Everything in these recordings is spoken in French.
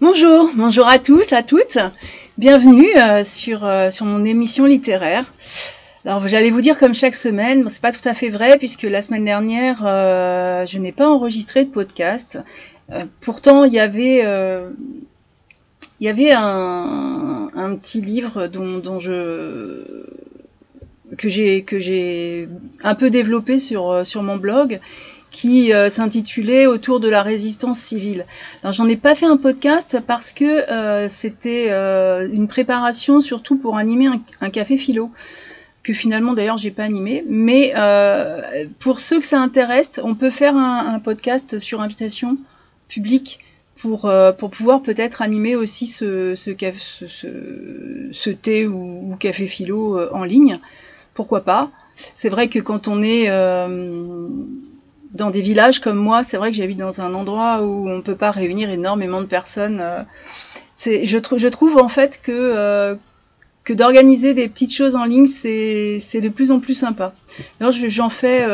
Bonjour, bonjour à tous, à toutes. Bienvenue sur mon émission littéraire. Alors j'allais vous dire comme chaque semaine, bon, c'est pas tout à fait vrai puisque la semaine dernière je n'ai pas enregistré de podcast. Pourtant il y avait un petit livre que j'ai un peu développé sur mon blog, qui s'intitulait Autour de la résistance civile. Alors j'en ai pas fait un podcast parce que c'était une préparation surtout pour animer un café philo, que finalement d'ailleurs j'ai pas animé, mais pour ceux que ça intéresse, on peut faire un podcast sur invitation publique pour pouvoir peut-être animer aussi ce thé ou café philo en ligne. Pourquoi pas? C'est vrai que quand on est dans des villages comme moi, c'est vrai que j'habite dans un endroit où on peut pas réunir énormément de personnes. Je trouve en fait que d'organiser des petites choses en ligne, c'est de plus en plus sympa. Alors j'en fais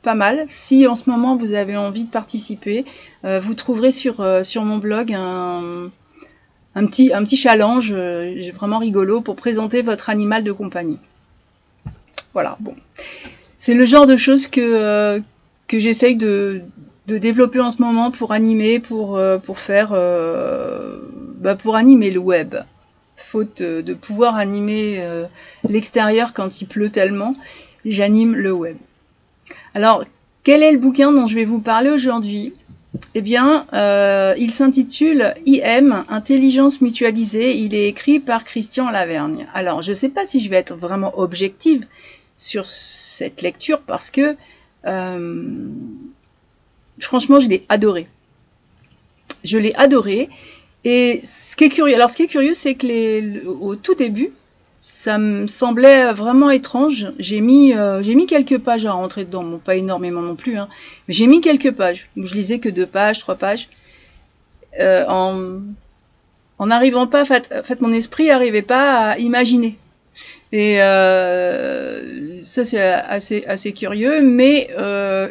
pas mal. Si en ce moment vous avez envie de participer, vous trouverez sur mon blog un petit challenge vraiment rigolo pour présenter votre animal de compagnie. Voilà, bon. C'est le genre de choses que j'essaye de développer en ce moment pour animer, pour animer le web. Faute de pouvoir animer l'extérieur quand il pleut tellement, j'anime le web. Alors, quel est le bouquin dont je vais vous parler aujourd'hui ? Eh bien, il s'intitule IM, Intelligence mutualisée. Il est écrit par Christian Lavergne. Alors, je ne sais pas si je vais être vraiment objective sur cette lecture parce que franchement, je l'ai adoré. Je l'ai adoré. Et ce qui est curieux, c'est que au tout début, ça me semblait vraiment étrange. J'ai mis quelques pages à rentrer dedans. Bon, pas énormément non plus, hein. Mais j'ai mis quelques pages. Je lisais que 2 pages, 3 pages. En n'arrivant pas, en fait, mon esprit n'arrivait pas à imaginer. Et ça, c'est assez curieux. Mais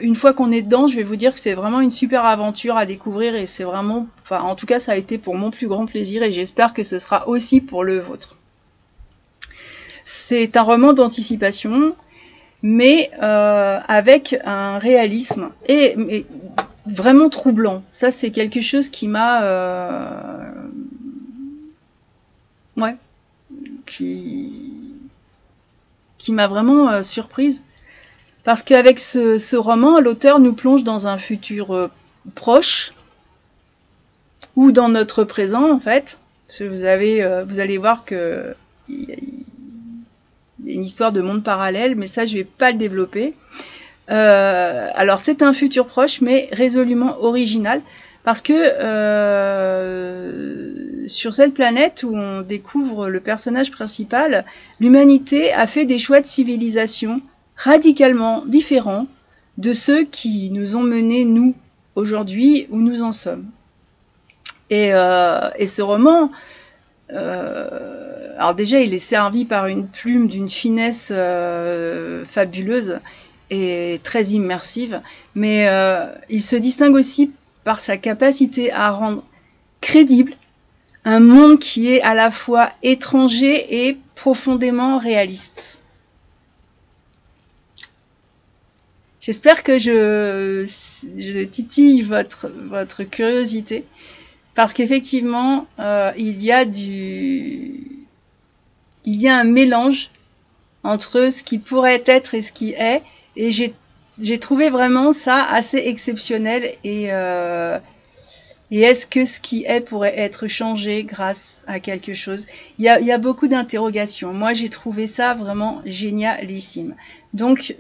une fois qu'on est dedans, je vais vous dire que c'est vraiment une super aventure à découvrir. Et c'est vraiment, enfin, en tout cas, ça a été pour mon plus grand plaisir. Et j'espère que ce sera aussi pour le vôtre. C'est un roman d'anticipation, mais avec un réalisme et vraiment troublant. Ça, c'est quelque chose qui m'a qui m'a vraiment surprise. Parce qu'avec ce roman, l'auteur nous plonge dans un futur proche, ou dans notre présent, en fait. Parce que vous allez voir que il y a une histoire de monde parallèle, mais ça, je vais pas le développer. Alors, c'est un futur proche, mais résolument original, parce que sur cette planète où on découvre le personnage principal, l'humanité a fait des choix de civilisation radicalement différents de ceux qui nous ont menés, nous, aujourd'hui, où nous en sommes. Et ce roman, alors déjà, il est servi par une plume d'une finesse fabuleuse et très immersive, mais il se distingue aussi par sa capacité à rendre crédible un monde qui est à la fois étranger et profondément réaliste. J'espère que je titille votre curiosité, parce qu'effectivement, il y a un mélange entre ce qui pourrait être et ce qui est, et j'ai trouvé vraiment ça assez exceptionnel, et est-ce que ce qui est pourrait être changé grâce à quelque chose ? Il y a beaucoup d'interrogations. Moi, j'ai trouvé ça vraiment génialissime. Donc,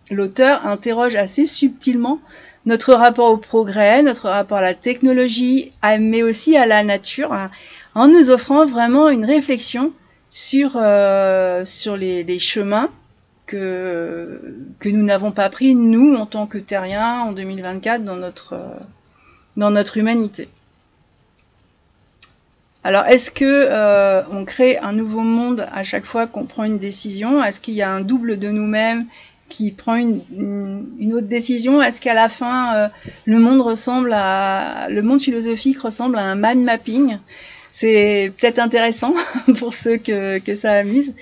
l'auteur interroge assez subtilement notre rapport au progrès, notre rapport à la technologie, mais aussi à la nature, hein, en nous offrant vraiment une réflexion sur les chemins que nous n'avons pas pris, nous, en tant que terriens, en 2024, dans notre humanité. Alors, est-ce que on crée un nouveau monde à chaque fois qu'on prend une décision ? Est-ce qu'il y a un double de nous-mêmes qui prend une autre décision. Est-ce qu'à la fin, le monde philosophique ressemble à un mind mapping? C'est peut-être intéressant pour ceux que ça amuse.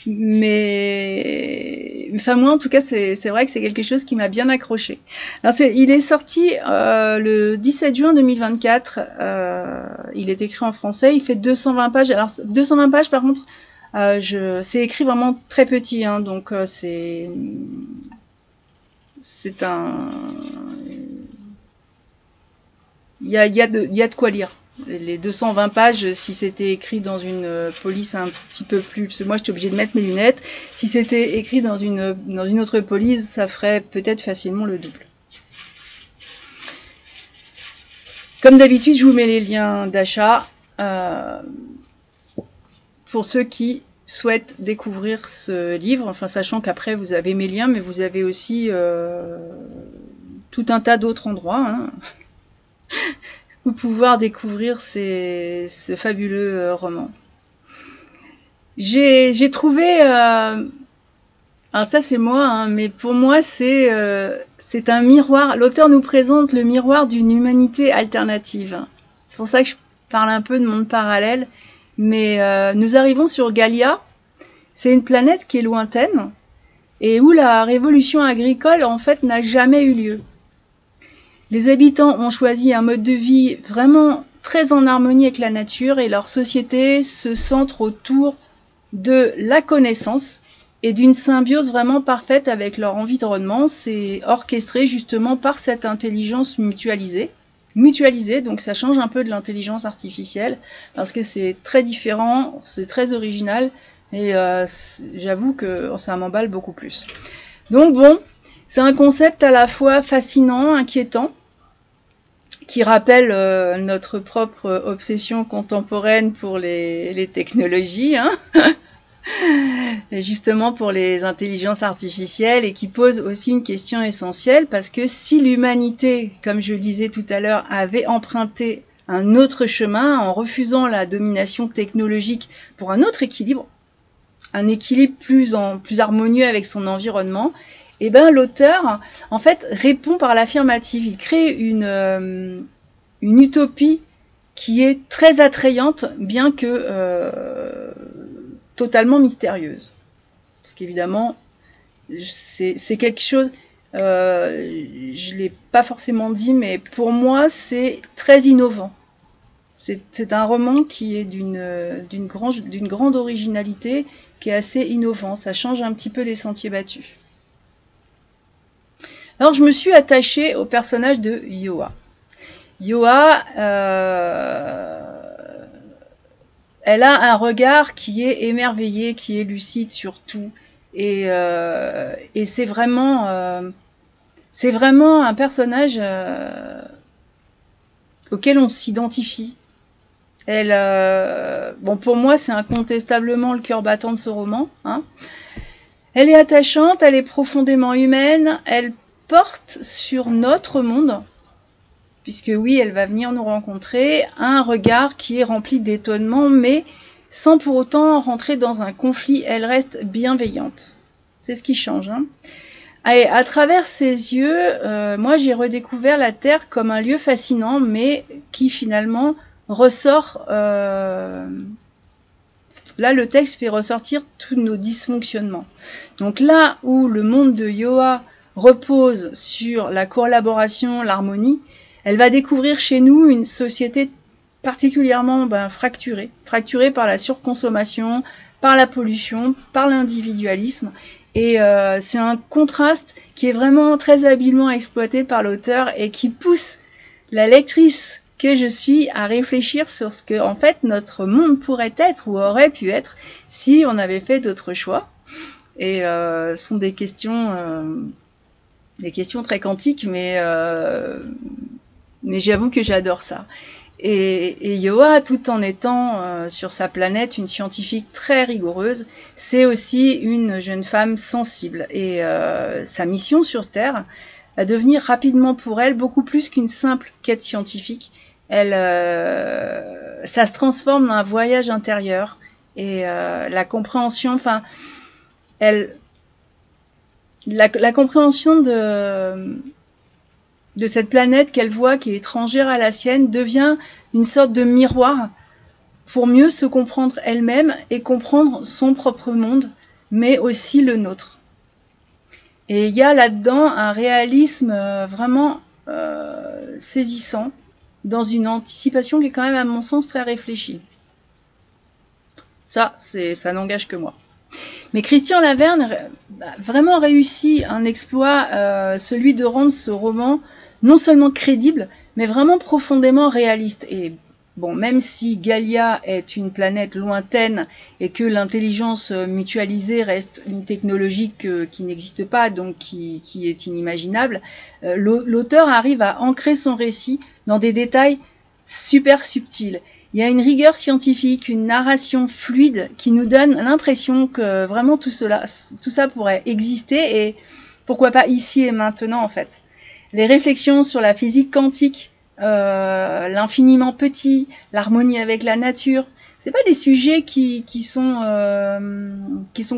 Mais enfin moi en tout cas c'est vrai que c'est quelque chose qui m'a bien accroché. Alors il est sorti le 17 juin 2024. Il est écrit en français. Il fait 220 pages. Alors 220 pages par contre, c'est écrit vraiment très petit, hein, donc c'est un il y a de quoi lire. Les 220 pages, si c'était écrit dans une police un petit peu plus... Parce que moi, j'étais obligée de mettre mes lunettes. Si c'était écrit dans une autre police, ça ferait peut-être facilement le double. Comme d'habitude, je vous mets les liens d'achat pour ceux qui souhaitent découvrir ce livre. Enfin, sachant qu'après, vous avez mes liens, mais vous avez aussi tout un tas d'autres endroits, hein, pour pouvoir découvrir ce fabuleux roman. J'ai trouvé, alors ça c'est moi, hein, mais pour moi c'est un miroir. L'auteur nous présente le miroir d'une humanité alternative. C'est pour ça que je parle un peu de monde parallèle. Mais nous arrivons sur Galia. C'est une planète qui est lointaine et où la révolution agricole en fait n'a jamais eu lieu. Les habitants ont choisi un mode de vie vraiment très en harmonie avec la nature et leur société se centre autour de la connaissance et d'une symbiose vraiment parfaite avec leur environnement. C'est orchestré justement par cette intelligence mutualisée. Donc ça change un peu de l'intelligence artificielle parce que c'est très différent, c'est très original et j'avoue que ça m'emballe beaucoup plus. Donc bon, c'est un concept à la fois fascinant, inquiétant, qui rappelle notre propre obsession contemporaine pour les technologies, hein, et justement pour les intelligences artificielles, et qui pose aussi une question essentielle, parce que si l'humanité, comme je le disais tout à l'heure, avait emprunté un autre chemin en refusant la domination technologique pour un autre équilibre, un équilibre plus harmonieux avec son environnement, et ben l'auteur en fait répond par l'affirmative. Il crée une utopie qui est très attrayante, bien que totalement mystérieuse. Parce qu'évidemment, c'est quelque chose, je l'ai pas forcément dit, mais pour moi c'est très innovant. C'est un roman qui est d'une grande originalité, qui est assez innovant. Ça change un petit peu les sentiers battus. Alors je me suis attachée au personnage de Yoa. Yoa, elle a un regard qui est émerveillé, qui est lucide sur tout. Et c'est vraiment un personnage auquel on s'identifie. Bon, pour moi, c'est incontestablement le cœur battant de ce roman, hein. Elle est attachante, elle est profondément humaine, elle porte sur notre monde, puisque oui, elle va venir nous rencontrer, un regard qui est rempli d'étonnement, mais sans pour autant rentrer dans un conflit, elle reste bienveillante. C'est ce qui change, hein. Et à travers ses yeux, moi j'ai redécouvert la Terre comme un lieu fascinant, mais qui finalement ressort... Là, le texte fait ressortir tous nos dysfonctionnements. Donc là où le monde de Yoa repose sur la collaboration, l'harmonie, elle va découvrir chez nous une société particulièrement fracturée par la surconsommation, par la pollution, par l'individualisme. Et c'est un contraste qui est vraiment très habilement exploité par l'auteur et qui pousse la lectrice que je suis à réfléchir sur ce que en fait notre monde pourrait être ou aurait pu être si on avait fait d'autres choix. Et ce sont des questions très quantiques, mais j'avoue que j'adore ça. Et Yoa, tout en étant sur sa planète une scientifique très rigoureuse, c'est aussi une jeune femme sensible. Et sa mission sur Terre va devenir rapidement pour elle beaucoup plus qu'une simple quête scientifique. Ça se transforme en un voyage intérieur et la compréhension, enfin, elle la compréhension de cette planète qu'elle voit, qui est étrangère à la sienne, devient une sorte de miroir pour mieux se comprendre elle-même et comprendre son propre monde, mais aussi le nôtre. Et il y a là-dedans un réalisme vraiment saisissant, dans une anticipation qui est quand même, à mon sens, très réfléchie. Ça n'engage que moi. Mais Christian Laverne a vraiment réussi un exploit, celui de rendre ce roman non seulement crédible, mais vraiment profondément réaliste. Et bon, même si Gaïa est une planète lointaine et que l'intelligence mutualisée reste une technologie qui n'existe pas, donc qui est inimaginable, l'auteur arrive à ancrer son récit dans des détails super subtils. Il y a une rigueur scientifique, une narration fluide qui nous donne l'impression que vraiment tout ça pourrait exister, et pourquoi pas ici et maintenant en fait. Les réflexions sur la physique quantique, l'infiniment petit, l'harmonie avec la nature, c'est pas des sujets qui sont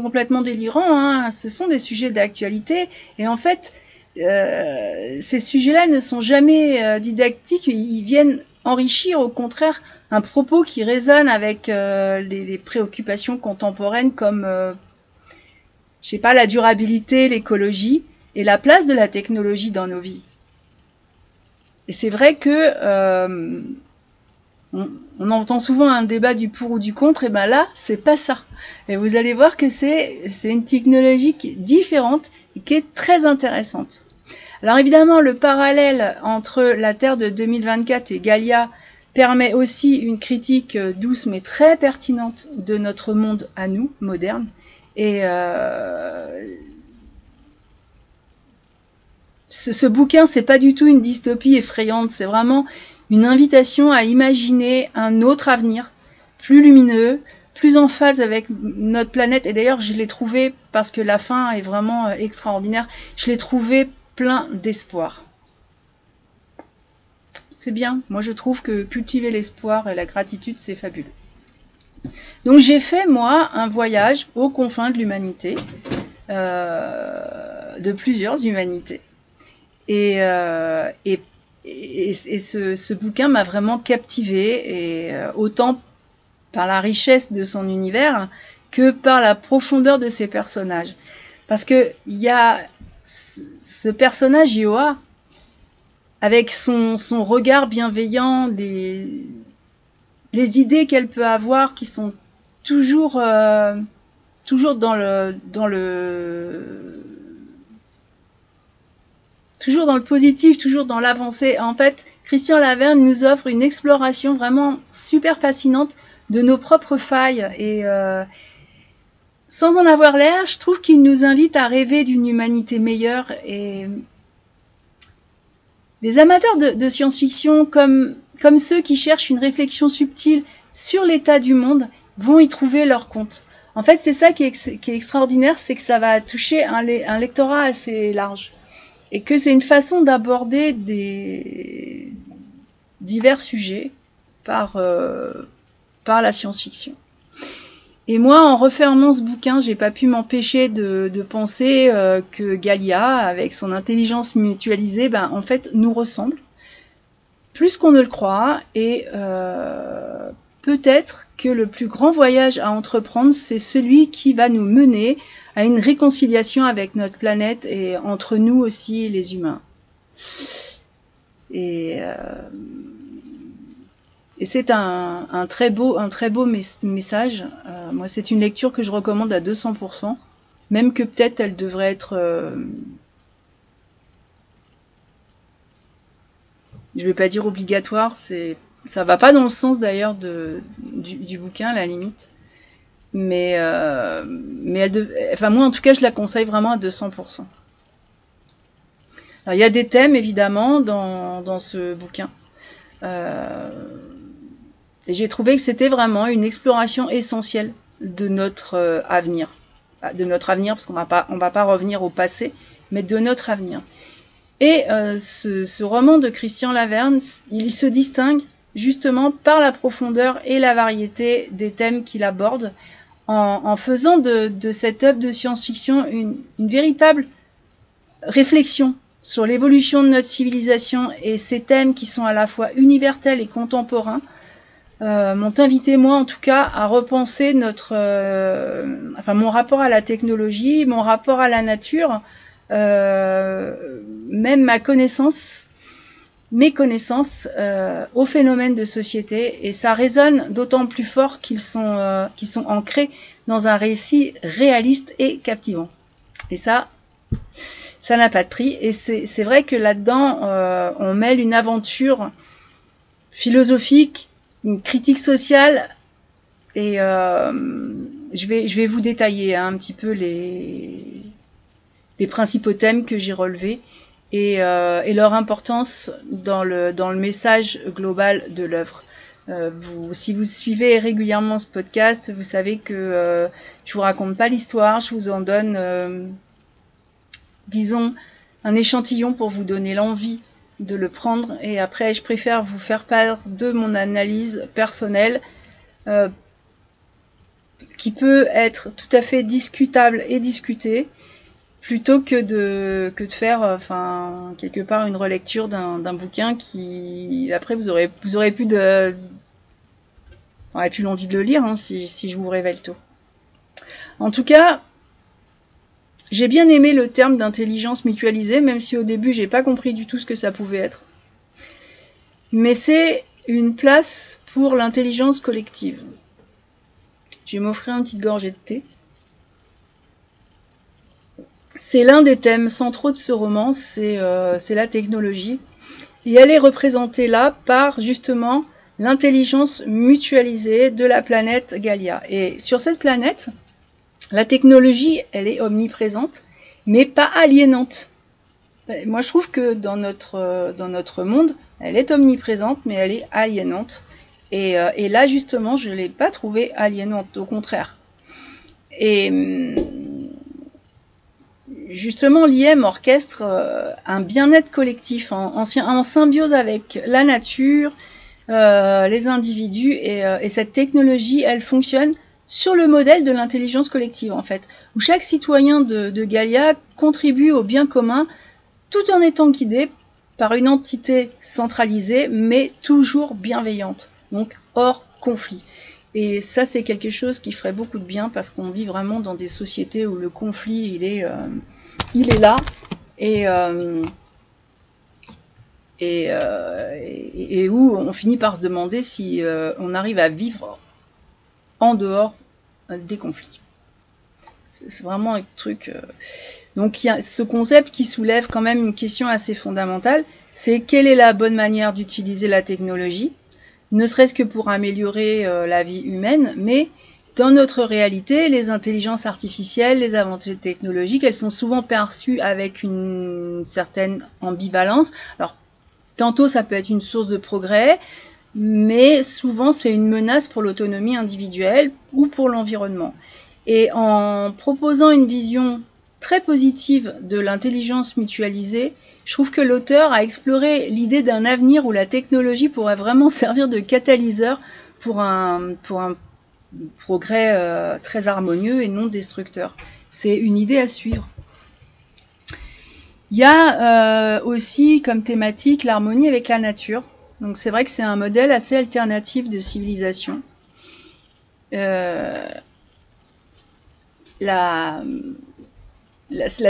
complètement délirants, hein. Ce sont des sujets d'actualité, et en fait ces sujets-là ne sont jamais didactiques, ils viennent enrichir au contraire un propos qui résonne avec les préoccupations contemporaines comme je sais pas, la durabilité, l'écologie et la place de la technologie dans nos vies. Et c'est vrai que on entend souvent un débat du pour ou du contre, et ben là, c'est pas ça. Et vous allez voir que c'est une technologie qui est différente et qui est très intéressante. Alors évidemment, le parallèle entre la Terre de 2024 et Gaïa permet aussi une critique douce mais très pertinente de notre monde à nous, moderne. Et ce bouquin, c'est pas du tout une dystopie effrayante, c'est vraiment une invitation à imaginer un autre avenir, plus lumineux, plus en phase avec notre planète. Et d'ailleurs, je l'ai trouvé, parce que la fin est vraiment extraordinaire, je l'ai trouvé plein d'espoir. C'est bien, moi je trouve que cultiver l'espoir et la gratitude, c'est fabuleux. Donc j'ai fait, moi, un voyage aux confins de l'humanité, de plusieurs humanités. Et ce bouquin m'a vraiment captivée, et autant par la richesse de son univers que par la profondeur de ses personnages. Parce que il y a ce personnage Ioa, avec son regard bienveillant, les idées qu'elle peut avoir qui sont toujours dans le positif, toujours dans l'avancée. En fait, Christian Laverne nous offre une exploration vraiment super fascinante de nos propres failles, et sans en avoir l'air, je trouve qu'il nous invite à rêver d'une humanité meilleure. Et les amateurs de science-fiction, comme ceux qui cherchent une réflexion subtile sur l'état du monde, vont y trouver leur compte. En fait, c'est ça qui est extraordinaire, c'est que ça va toucher un lectorat assez large. Et que c'est une façon d'aborder des divers sujets par la science-fiction. Et moi, en refermant ce bouquin, j'ai pas pu m'empêcher de penser que Gaïa, avec son intelligence mutualisée, en fait, nous ressemble plus qu'on ne le croit, et peut-être que le plus grand voyage à entreprendre, c'est celui qui va nous mener à une réconciliation avec notre planète et entre nous aussi, les humains. Et c'est un très beau message. Moi, c'est une lecture que je recommande à 200%, même que peut-être elle devrait être... je vais pas dire obligatoire, ça va pas dans le sens d'ailleurs du bouquin à la limite. Mais moi en tout cas je la conseille vraiment à 200%. Alors il y a des thèmes évidemment dans ce bouquin. Et j'ai trouvé que c'était vraiment une exploration essentielle de notre avenir. De notre avenir, parce qu'on va pas revenir au passé, mais de notre avenir. Et ce roman de Christian Laverne, il se distingue justement par la profondeur et la variété des thèmes qu'il aborde, en faisant de cette œuvre de science-fiction une véritable réflexion sur l'évolution de notre civilisation et ces thèmes qui sont à la fois universels et contemporains m'ont invité, moi en tout cas, à repenser mon rapport à la technologie, mon rapport à la nature, même mes connaissances aux phénomènes de société, et ça résonne d'autant plus fort qu'ils sont ancrés dans un récit réaliste et captivant. Et ça n'a pas de prix. Et c'est vrai que là-dedans, on mêle une aventure philosophique, une critique sociale, et je vais vous détailler un petit peu les principaux thèmes que j'ai relevés et leur importance dans le message global de l'œuvre. Si vous suivez régulièrement ce podcast, vous savez que je vous raconte pas l'histoire, je vous en donne, disons, un échantillon pour vous donner l'envie de le prendre, et après je préfère vous faire part de mon analyse personnelle qui peut être tout à fait discutable et discutée, plutôt que de faire quelque part une relecture d'un bouquin qui après vous aurez plus l'envie de le lire, hein, si je vous révèle tout. En tout cas, j'ai bien aimé le terme d'intelligence mutualisée, même si au début j'ai pas compris du tout ce que ça pouvait être. Mais c'est une place pour l'intelligence collective. Je vais m'offrir une petite gorgée de thé. C'est l'un des thèmes centraux de ce roman, c'est la technologie. Et elle est représentée là par justement l'intelligence mutualisée de la planète Gaïa. Et sur cette planète, la technologie, elle est omniprésente, mais pas aliénante. Moi, je trouve que dans notre monde, elle est omniprésente, mais elle est aliénante. Et là, justement, je ne l'ai pas trouvée aliénante, au contraire. Et justement, l'IM orchestre un bien-être collectif en symbiose avec la nature, les individus, et cette technologie, elle fonctionne sur le modèle de l'intelligence collective, en fait, où chaque citoyen de Gaïa contribue au bien commun, tout en étant guidé par une entité centralisée, mais toujours bienveillante, donc hors conflit. Et ça, c'est quelque chose qui ferait beaucoup de bien, parce qu'on vit vraiment dans des sociétés où le conflit, il est là, et où on finit par se demander si on arrive à vivre en dehors des conflits. C'est vraiment un truc... Donc il y a ce concept qui soulève quand même une question assez fondamentale, c'est quelle est la bonne manière d'utiliser la technologie, ne serait-ce que pour améliorer la vie humaine, mais dans notre réalité, les intelligences artificielles, les avancées technologiques, elles sont souvent perçues avec une certaine ambivalence. Alors, tantôt ça peut être une source de progrès, mais souvent c'est une menace pour l'autonomie individuelle ou pour l'environnement. Et en proposant une vision très positive de l'intelligence mutualisée, je trouve que l'auteur a exploré l'idée d'un avenir où la technologie pourrait vraiment servir de catalyseur pour un progrès très harmonieux et non destructeur. C'est une idée à suivre. Il y a aussi comme thématique l'harmonie avec la nature. Donc c'est vrai que c'est un modèle assez alternatif de civilisation. La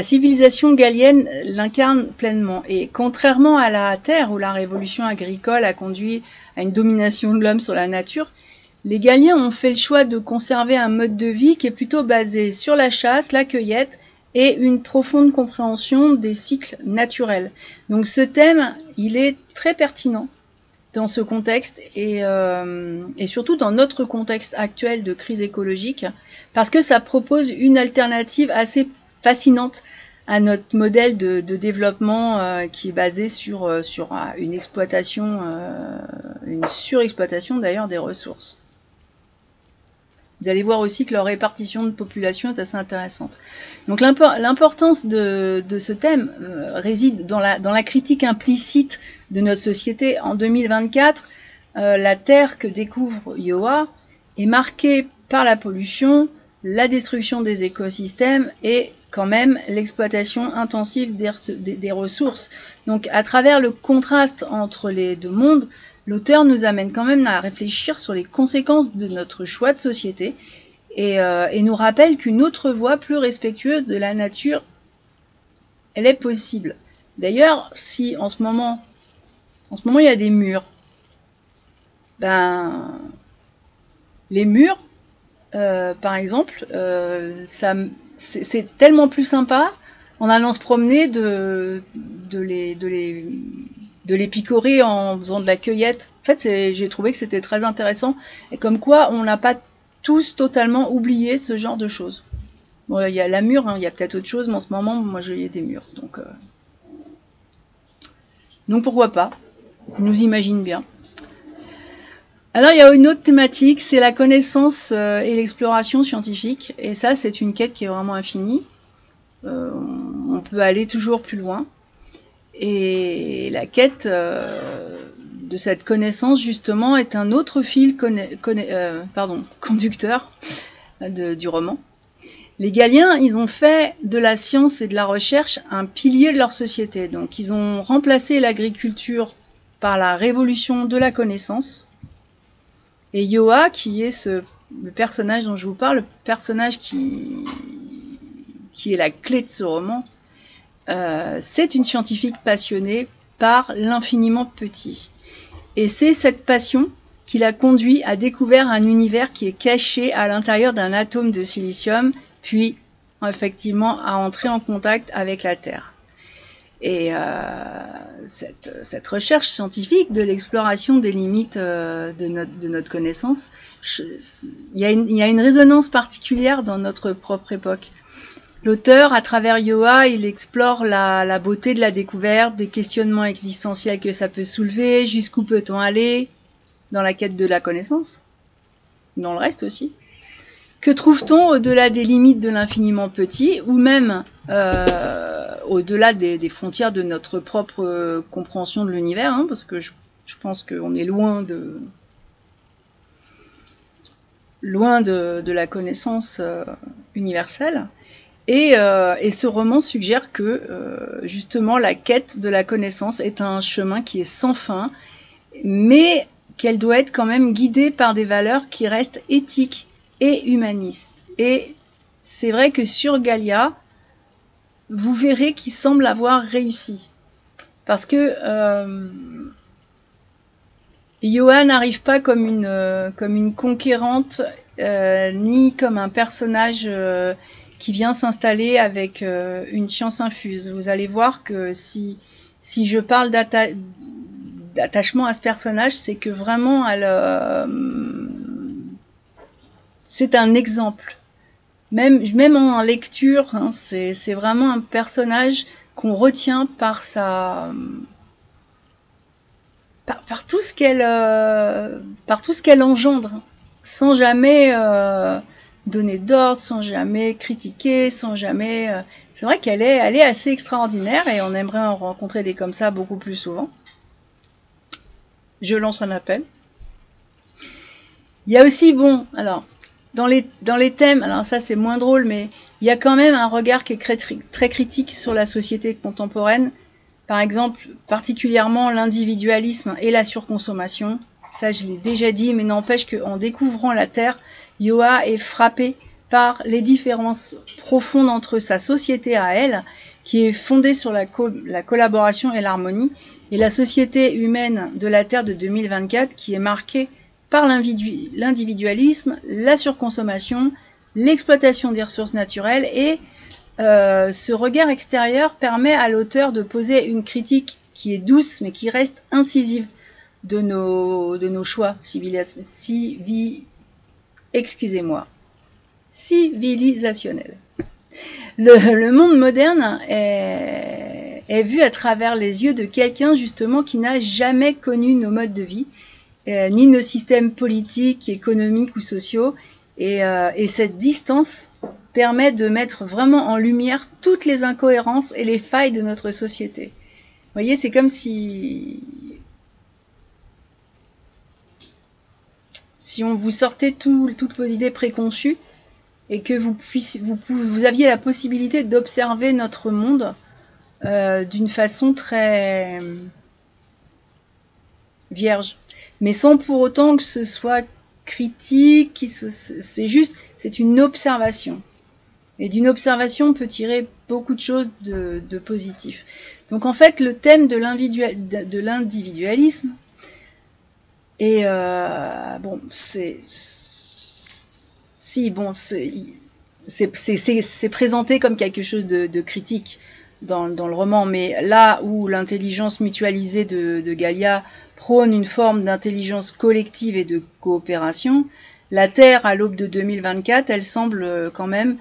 civilisation gaïenne l'incarne pleinement. Et contrairement à la Terre, où la révolution agricole a conduit à une domination de l'homme sur la nature, les Gaïens ont fait le choix de conserver un mode de vie qui est plutôt basé sur la chasse, la cueillette et une profonde compréhension des cycles naturels. Donc ce thème, il est très pertinent dans ce contexte et surtout dans notre contexte actuel de crise écologique, parce que ça propose une alternative assez fascinante à notre modèle de développement qui est basé sur une exploitation, une surexploitation d'ailleurs des ressources. Vous allez voir aussi que leur répartition de population est assez intéressante. Donc l'importance de ce thème réside dans la critique implicite de notre société. En 2024, la Terre que découvre Iowa est marquée par la pollution, la destruction des écosystèmes et quand même l'exploitation intensive des ressources. Donc à travers le contraste entre les deux mondes, l'auteur nous amène quand même à réfléchir sur les conséquences de notre choix de société et nous rappelle qu'une autre voie plus respectueuse de la nature, elle est possible. D'ailleurs, si en ce moment il y a des murs, ben les murs, par exemple, c'est tellement plus sympa en allant se promener de les picorer en faisant de la cueillette. En fait, j'ai trouvé que c'était très intéressant et comme quoi on n'a pas tous totalement oublié ce genre de choses. Bon, il y a la mûre, hein, il y a peut-être autre chose, mais en ce moment, moi, j'ai des murs. Donc pourquoi pas, on nous imagine bien. Alors il y a une autre thématique, c'est la connaissance et l'exploration scientifique. Et ça, c'est une quête qui est vraiment infinie. On peut aller toujours plus loin. Et la quête de cette connaissance, justement, est un autre fil conducteur du roman. Les Galliens, ils ont fait de la science et de la recherche un pilier de leur société. Donc ils ont remplacé l'agriculture par la révolution de la connaissance. Et Yoa, qui est le personnage dont je vous parle, le personnage qui est la clé de ce roman, c'est une scientifique passionnée par l'infiniment petit. Et c'est cette passion qui l'a conduit à découvrir un univers qui est caché à l'intérieur d'un atome de silicium, puis effectivement à entrer en contact avec la Terre. Et cette recherche scientifique de l'exploration des limites de notre connaissance, il y a une résonance particulière dans notre propre époque. L'auteur, à travers Yoa, il explore la beauté de la découverte, des questionnements existentiels que ça peut soulever, jusqu'où peut-on aller dans la quête de la connaissance, dans le reste aussi. Que trouve-t-on au-delà des limites de l'infiniment petit, ou même au-delà des frontières de notre propre compréhension de l'univers, hein, parce que je pense qu'on est loin de la connaissance universelle. Et ce roman suggère que justement la quête de la connaissance est un chemin qui est sans fin, mais qu'elle doit être quand même guidée par des valeurs qui restent éthiques et humanistes. Et c'est vrai que sur Galia, vous verrez qu'il semble avoir réussi. Parce que Yoa n'arrive pas comme une conquérante, ni comme un personnage qui vient s'installer avec une science infuse. Vous allez voir que si je parle d'attachement à ce personnage, c'est que vraiment c'est un exemple. Même en lecture, hein, c'est vraiment un personnage qu'on retient par tout ce qu'elle engendre, sans jamais donner d'ordre, sans jamais critiquer, sans jamais. C'est vrai qu'elle est assez extraordinaire et on aimerait en rencontrer des comme ça beaucoup plus souvent. Je lance un appel. Il y a aussi, bon, alors, dans les thèmes, alors ça c'est moins drôle, mais il y a quand même un regard qui est très critique sur la société contemporaine. Par exemple, particulièrement l'individualisme et la surconsommation. Ça, je l'ai déjà dit, mais n'empêche qu'en découvrant la Terre, Yoa est frappé par les différences profondes entre sa société à elle, qui est fondée sur la collaboration et l'harmonie, et la société humaine de la Terre de 2024, qui est marquée par l'individualisme, la surconsommation, l'exploitation des ressources naturelles, et ce regard extérieur permet à l'auteur de poser une critique qui est douce, mais qui reste incisive de nos choix civilisationnels. Le monde moderne est vu à travers les yeux de quelqu'un justement qui n'a jamais connu nos modes de vie, ni nos systèmes politiques, économiques ou sociaux, et cette distance permet de mettre vraiment en lumière toutes les incohérences et les failles de notre société. Vous voyez, c'est comme si on vous sortait toutes vos idées préconçues et que vous aviez la possibilité d'observer notre monde d'une façon très vierge, mais sans pour autant que ce soit critique, c'est une observation. Et d'une observation, on peut tirer beaucoup de choses de positif. Donc en fait, le thème de l'individualisme, et bon, c'est présenté comme quelque chose de critique dans le roman, mais là où l'intelligence mutualisée de Gaïa prône une forme d'intelligence collective et de coopération, la Terre, à l'aube de 2024, elle semble quand même,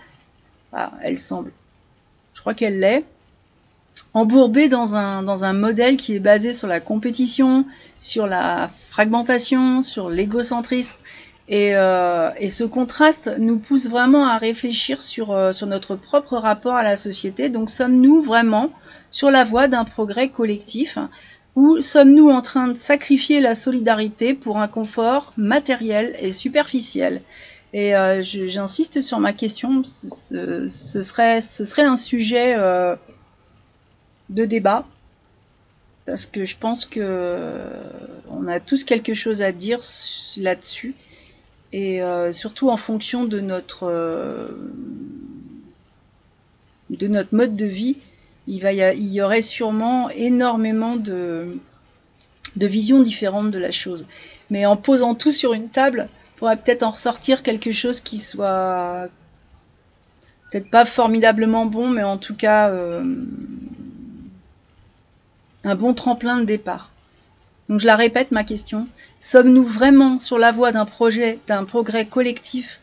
je crois qu'elle l'est, embourbée dans un modèle qui est basé sur la compétition, sur la fragmentation, sur l'égocentrisme. Et ce contraste nous pousse vraiment à réfléchir sur notre propre rapport à la société. Donc sommes-nous vraiment sur la voie d'un progrès collectif, ou sommes-nous en train de sacrifier la solidarité pour un confort matériel et superficiel? Et j'insiste sur ma question, ce serait un sujet de débat, parce que je pense que on a tous quelque chose à dire là-dessus, et surtout en fonction de notre mode de vie, il y aurait sûrement énormément de visions différentes de la chose. Mais en posant tout sur une table, on pourrait peut-être en ressortir quelque chose qui soit peut-être pas formidablement bon, mais en tout cas un bon tremplin de départ. Donc je la répète, ma question. Sommes-nous vraiment sur la voie d'un progrès collectif,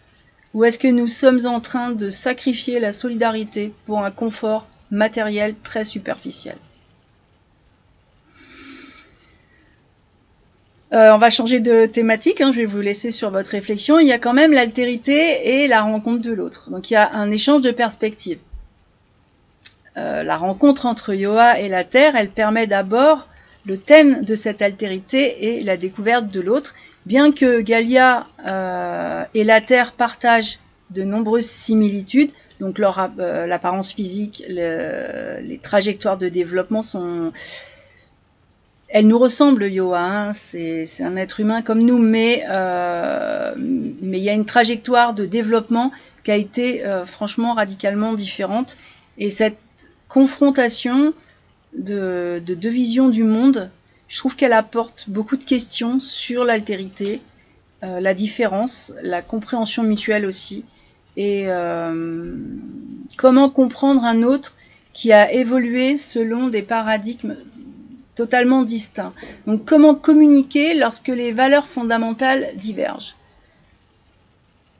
ou est-ce que nous sommes en train de sacrifier la solidarité pour un confort matériel très superficiel? On va changer de thématique, je vais vous laisser sur votre réflexion. Il y a quand même l'altérité et la rencontre de l'autre. Donc il y a un échange de perspectives. La rencontre entre Yoa et la Terre, elle permet d'abord le thème de cette altérité et la découverte de l'autre. Bien que Gaïa et la Terre partagent de nombreuses similitudes, donc l'apparence physique, les trajectoires de développement elle nous ressemble, Yoa, c'est un être humain comme nous, mais il y a une trajectoire de développement qui a été franchement radicalement différente. Et cette confrontation de deux visions du monde, je trouve qu'elle apporte beaucoup de questions sur l'altérité, la différence, la compréhension mutuelle aussi, et comment comprendre un autre qui a évolué selon des paradigmes totalement distincts. Donc comment communiquer lorsque les valeurs fondamentales divergent.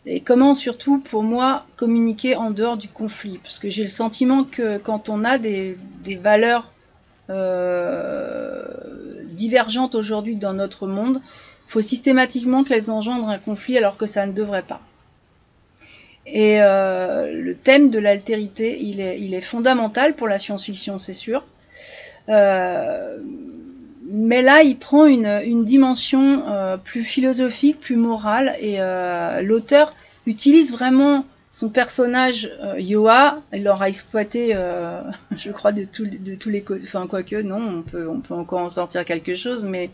Et comment surtout, pour moi, communiquer en dehors du conflit. Parce que j'ai le sentiment que quand on a des valeurs divergentes aujourd'hui dans notre monde, il faut systématiquement qu'elles engendrent un conflit alors que ça ne devrait pas. Et le thème de l'altérité, il est fondamental pour la science-fiction, c'est sûr. Mais là, il prend une dimension plus philosophique, plus morale, et l'auteur utilise vraiment son personnage Yoa. Il l'aura exploité, je crois, de tous les côtés. Enfin, quoique, non, on peut encore en sortir quelque chose, mais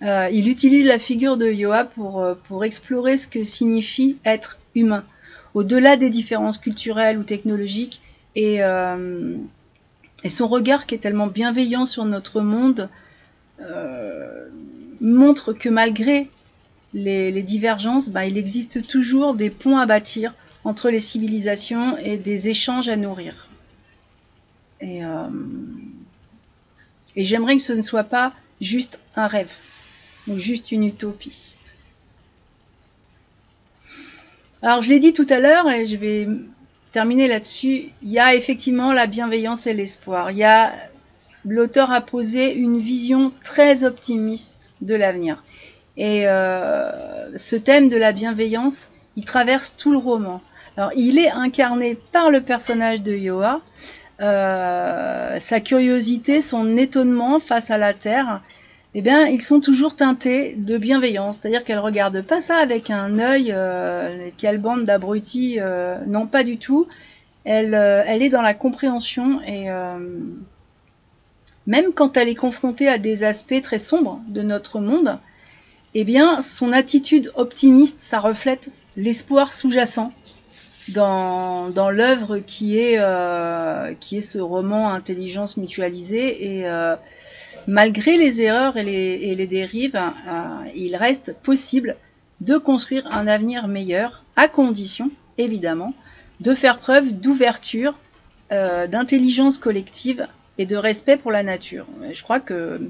il utilise la figure de Yoa pour explorer ce que signifie être humain, au-delà des différences culturelles ou technologiques, et son regard qui est tellement bienveillant sur notre monde montre que malgré les divergences, il existe toujours des ponts à bâtir entre les civilisations et des échanges à nourrir. Et j'aimerais que ce ne soit pas juste un rêve, ou juste une utopie. Alors je l'ai dit tout à l'heure, et je vais terminer là-dessus, il y a effectivement la bienveillance et l'espoir. L'auteur a posé une vision très optimiste de l'avenir. Et ce thème de la bienveillance, il traverse tout le roman. Alors, il est incarné par le personnage de Yoa, sa curiosité, son étonnement face à la Terre, eh bien, ils sont toujours teintés de bienveillance. C'est-à-dire qu'elle ne regarde pas ça avec un œil, quelle bande d'abrutis, non, pas du tout. Elle est dans la compréhension et même quand elle est confrontée à des aspects très sombres de notre monde, eh bien, son attitude optimiste, ça reflète l'espoir sous-jacent dans l'œuvre qui est ce roman Intelligence mutualisée. Et malgré les erreurs et les dérives, il reste possible de construire un avenir meilleur, à condition, évidemment, de faire preuve d'ouverture, d'intelligence collective et de respect pour la nature. Je crois que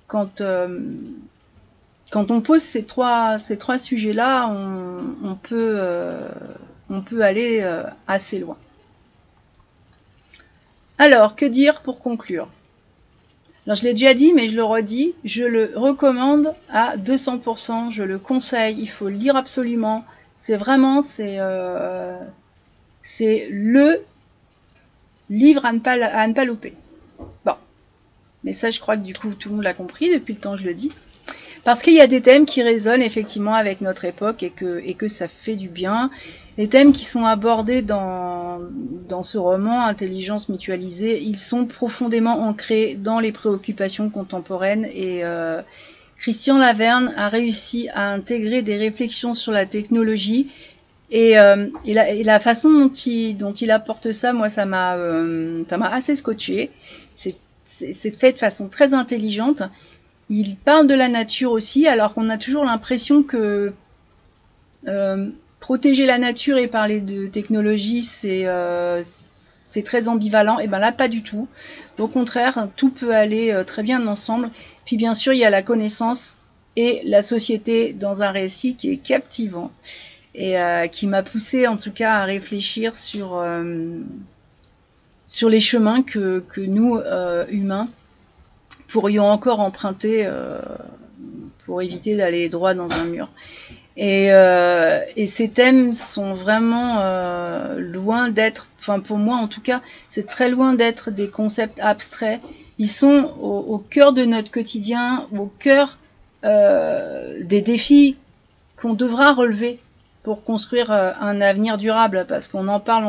quand on pose ces trois sujets-là, on peut aller assez loin. Alors, que dire pour conclure? Alors, je l'ai déjà dit, mais je le redis, je le recommande à 200%, je le conseille, il faut le lire absolument. C'est vraiment, c'est le livre à ne pas louper. Bon, mais ça, je crois que du coup, tout le monde l'a compris, depuis le temps je le dis. Parce qu'il y a des thèmes qui résonnent effectivement avec notre époque et que ça fait du bien. Les thèmes qui sont abordés dans ce roman, Intelligence mutualisée, ils sont profondément ancrés dans les préoccupations contemporaines et Christian Laverne a réussi à intégrer des réflexions sur la technologie et la façon dont il apporte ça, moi ça m'a assez scotché. C'est fait de façon très intelligente. Il parle de la nature aussi, alors qu'on a toujours l'impression que protéger la nature et parler de technologie, c'est très ambivalent. Et ben là, pas du tout. Au contraire, tout peut aller très bien ensemble. Puis bien sûr, il y a la connaissance et la société dans un récit qui est captivant et qui m'a poussé en tout cas à réfléchir sur les chemins que nous, humains, pourrions encore emprunter pour éviter d'aller droit dans un mur. Et ces thèmes sont vraiment loin d'être, enfin pour moi en tout cas, c'est très loin d'être des concepts abstraits. Ils sont au cœur de notre quotidien, au cœur des défis qu'on devra relever pour construire un avenir durable, parce qu'on en parle,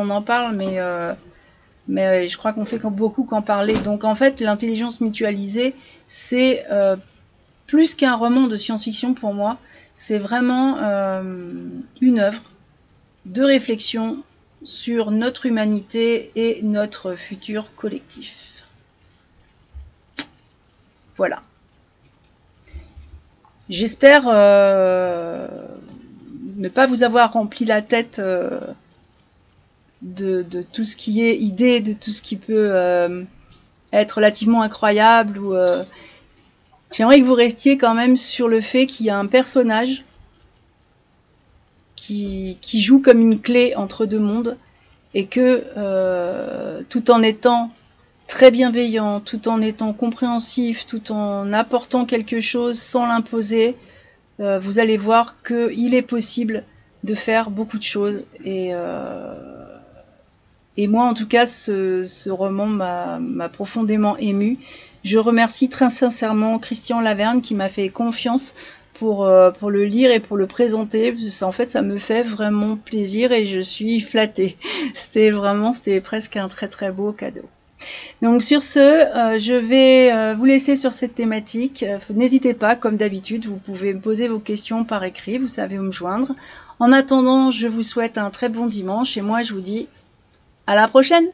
mais je crois qu'on fait beaucoup qu'en parler. Donc en fait, l'intelligence mutualisée, c'est plus qu'un roman de science-fiction pour moi. C'est vraiment une œuvre de réflexion sur notre humanité et notre futur collectif. Voilà. J'espère ne pas vous avoir rempli la tête de tout ce qui est idée, de tout ce qui peut être relativement incroyable. Ou j'aimerais que vous restiez quand même sur le fait qu'il y a un personnage qui joue comme une clé entre deux mondes et que tout en étant très bienveillant, tout en étant compréhensif, tout en apportant quelque chose sans l'imposer, vous allez voir qu'il est possible de faire beaucoup de choses. Et moi, en tout cas, ce roman m'a profondément émue. Je remercie très sincèrement Christian Laverne qui m'a fait confiance pour le lire et pour le présenter. En fait, ça me fait vraiment plaisir et je suis flattée. C'était presque un très très beau cadeau. Donc sur ce, je vais vous laisser sur cette thématique. N'hésitez pas, comme d'habitude, vous pouvez me poser vos questions par écrit, vous savez où me joindre. En attendant, je vous souhaite un très bon dimanche et moi je vous dis à la prochaine!